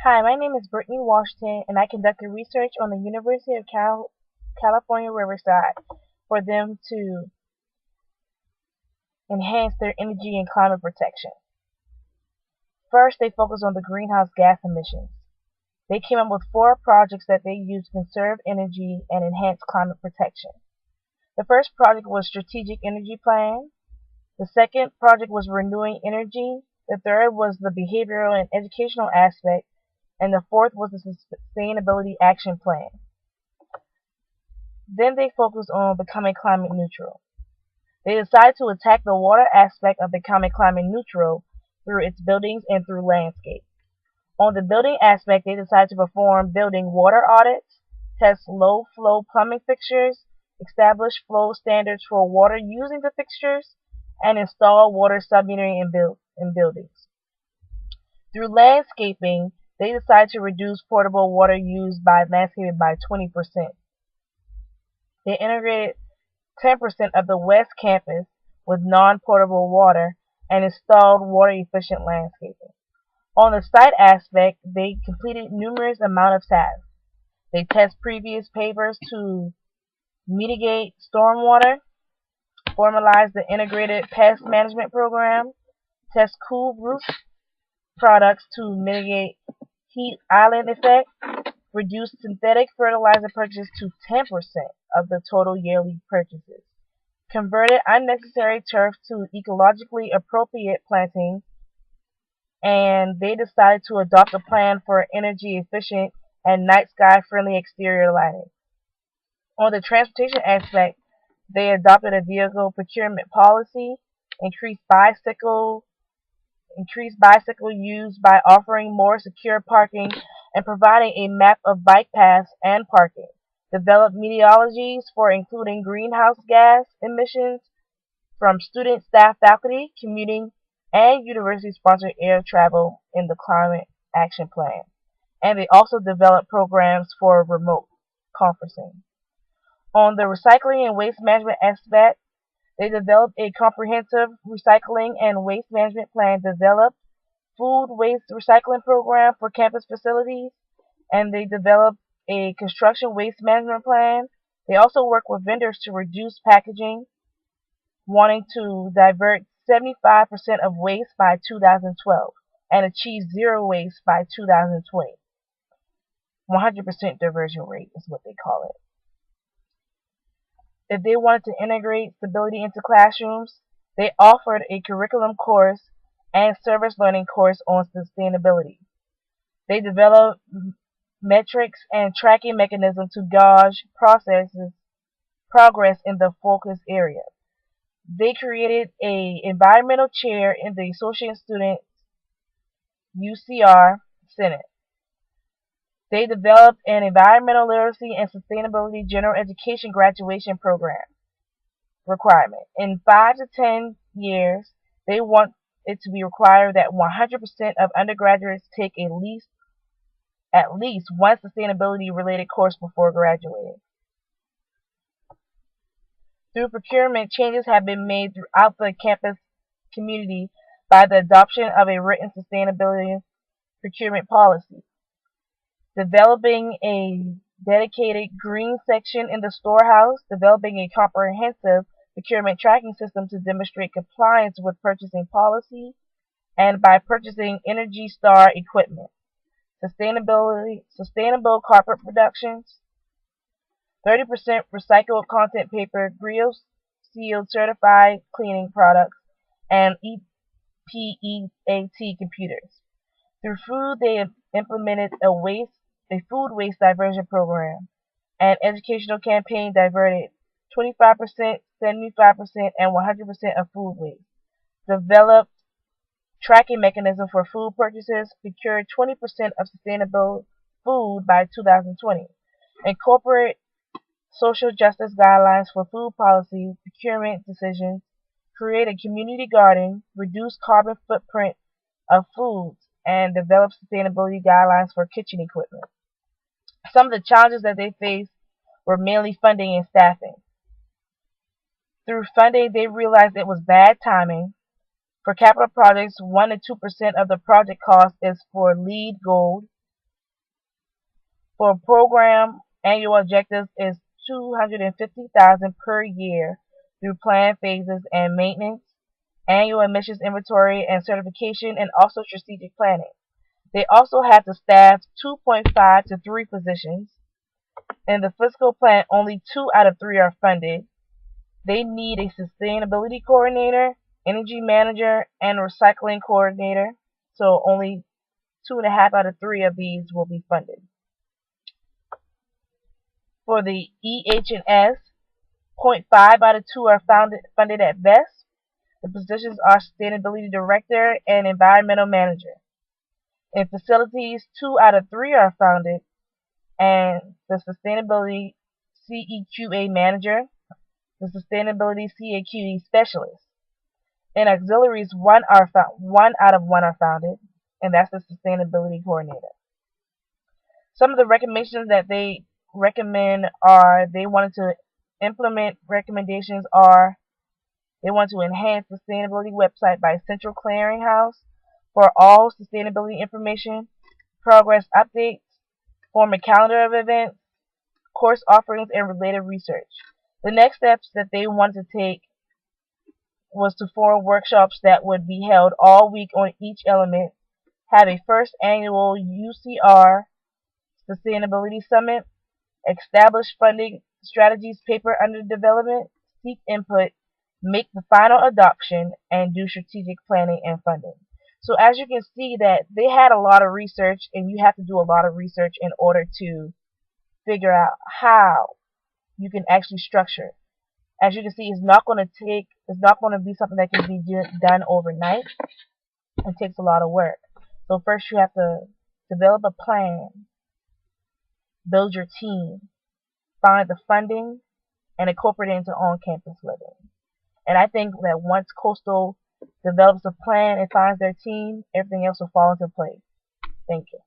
Hi, my name is Brittani Washington, and I conducted research on the University of California, Riverside for them to enhance their energy and climate protection. First, they focused on the greenhouse gas emissions. They came up with four projects that they used to conserve energy and enhance climate protection. The first project was Strategic Energy Plan. The second project was Renewing Energy. The third was the behavioral and educational aspect. And the fourth was the Sustainability Action Plan. Then they focused on becoming climate neutral. They decided to attack the water aspect of becoming climate neutral through its buildings and through landscape. On the building aspect, they decided to perform building water audits, test low-flow plumbing fixtures, establish flow standards for water using the fixtures, and install water submetering in buildings. Through landscaping, they decided to reduce portable water used by landscaping by 20%. They integrated 10% of the West Campus with non-portable water and installed water-efficient landscaping. On the site aspect, they completed numerous amount of tasks. They test previous papers to mitigate stormwater, formalize the integrated pest management program, test cool roof products to mitigate heat island effect, reduce synthetic fertilizer purchases to 10% of the total yearly purchases, converted unnecessary turf to ecologically appropriate planting, and they decided to adopt a plan for energy efficient and night sky friendly exterior lighting. On the transportation aspect, they adopted a vehicle procurement policy, increased bicycle use by offering more secure parking and providing a map of bike paths and parking. Developed methodologies for including greenhouse gas emissions from student, staff, faculty, commuting, and university-sponsored air travel in the Climate Action Plan. And they also developed programs for remote conferencing. On the recycling and waste management aspect, they developed a comprehensive recycling and waste management plan, developed food waste recycling program for campus facilities, and they developed a construction waste management plan. They also work with vendors to reduce packaging, wanting to divert 75% of waste by 2012 and achieve zero waste by 2020. 100% diversion rate is what they call it. If they wanted to integrate stability into classrooms, they offered a curriculum course and service learning course on sustainability. They developed metrics and tracking mechanisms to gauge progress in the focus area. They created an environmental chair in the Associate Student UCR Senate. They developed an environmental literacy and sustainability general education graduation program requirement. In 5 to 10 years, they want it to be required that 100% of undergraduates take at least one sustainability related course before graduating. Through procurement, changes have been made throughout the campus community by the adoption of a written sustainability procurement policy, developing a dedicated green section in the storehouse, developing a comprehensive procurement tracking system to demonstrate compliance with purchasing policy, and by purchasing Energy Star equipment. Sustainable carpet productions, 30% recycled content paper, grill sealed certified cleaning products, and EPEAT computers. Through food, they implemented a food waste diversion program, and educational campaign diverted 25%, 75%, and 100% of food waste. Developed tracking mechanism for food purchases, procured 20% of sustainable food by 2020. Incorporate social justice guidelines for food policy, procurement decisions, create a community garden, reduce carbon footprint of foods, and develop sustainability guidelines for kitchen equipment. Some of the challenges that they faced were mainly funding and staffing. Through funding, they realized it was bad timing. For capital projects, 1 to 2% of the project cost is for LEED Gold. For a program, annual objectives is 250,000 per year through plan phases and maintenance, annual emissions inventory and certification, and also strategic planning. They also have to staff 2.5 to 3 positions. In the fiscal plan, only 2 out of 3 are funded. They need a sustainability coordinator, energy manager, and recycling coordinator. So only 2.5 out of 3 of these will be funded. For the EH&S, 0.5 out of 2 are funded at best. The positions are sustainability director and environmental manager. In facilities, 2 out of 3 are funded, and the sustainability CEQA manager, the sustainability CAQE specialist. In auxiliaries, 1 out of 1 are founded, and that's the sustainability coordinator. Some of the recommendations that they recommend are they wanted to implement recommendations are they want to enhance sustainability website by central clearinghouse for all sustainability information, progress updates, form a calendar of events, course offerings, and related research. The next steps that they wanted to take was to form workshops that would be held all week on each element, have a first annual UCR Sustainability Summit, establish funding strategies paper under development, seek input, make the final adoption, and do strategic planning and funding. So as you can see that they had a lot of research, and you have to do a lot of research in order to figure out how you can actually structure. As you can see, it's not going to be something that can be done overnight. It takes a lot of work. So first you have to develop a plan, build your team, find the funding, and incorporate it into on-campus living. And I think that once Coastal develops a plan and finds their team, everything else will fall into place. Thank you.